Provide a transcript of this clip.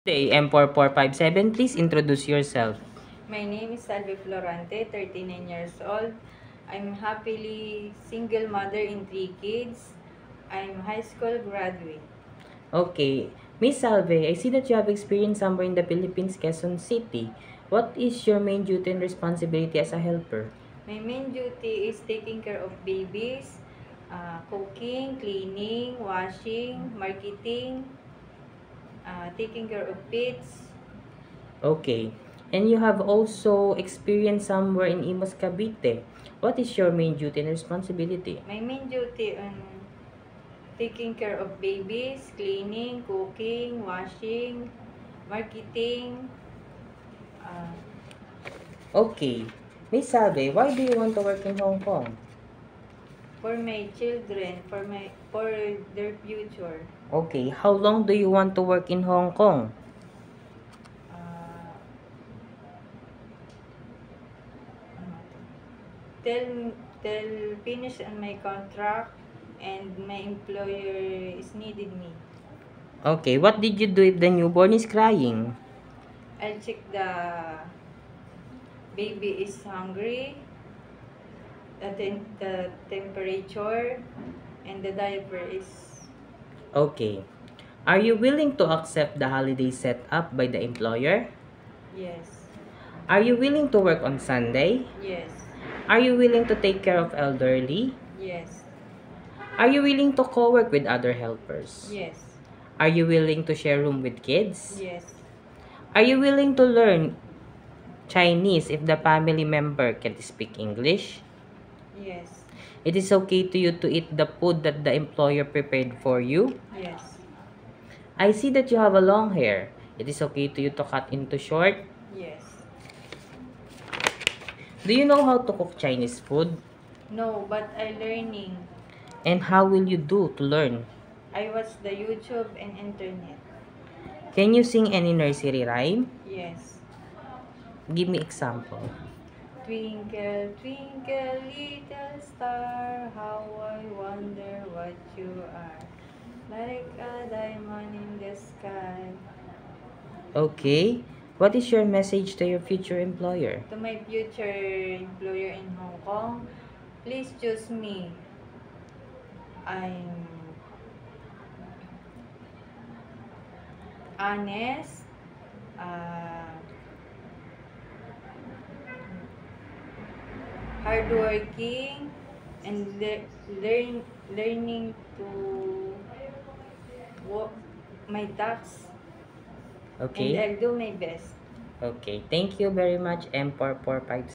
M4457, please introduce yourself. My name is Salve Florante, 39 years old. I'm happily single mother in 3 kids. I'm high school graduate. Okay. Miss Salve, I see that you have experience somewhere in the Philippines, Quezon City. What is your main duty and responsibility as a helper? My main duty is taking care of babies, cooking, cleaning, washing, marketing, taking care of pets. Okay. And you have also experienced somewhere in Imus, Cavite. What is your main duty and responsibility? My main duty on taking care of babies, cleaning, cooking, washing, marketing, uh, Okay. Miss Salve, why do you want to work in Hong Kong? for my children, for their future. Okay. How long do you want to work in Hong Kong? Uh, till till finish on my contract and my employer is needed me. Okay. What did you do if the newborn is crying? I'll check the baby is hungry, the temperature, and the diaper is Okay. Are you willing to accept the holiday set up by the employer? yes, Are you willing to work on Sunday? yes, Are you willing to take care of elderly? yes, Are you willing to co-work with other helpers? yes, Are you willing to share room with kids? yes, Are you willing to learn Chinese if the family member can speak English? yes, It is okay to you to eat the food that the employer prepared for you? yes, I see that you have a long hair. It is okay to you to cut into short? yes. Do you know how to cook Chinese food? No, but I learning. And how will you do to learn? I watch the YouTube and internet. Can you sing any nursery rhyme? Yes. Give me example. Twinkle, twinkle, little star, how I wonder what you are. Like a diamond in the sky. Okay. What is your message to your future employer? To my future employer in Hong Kong, please choose me. I'm honest, uh, hardworking, and learning to work my tasks, and Okay. I'll do my best. Okay. Thank you very much, M4457.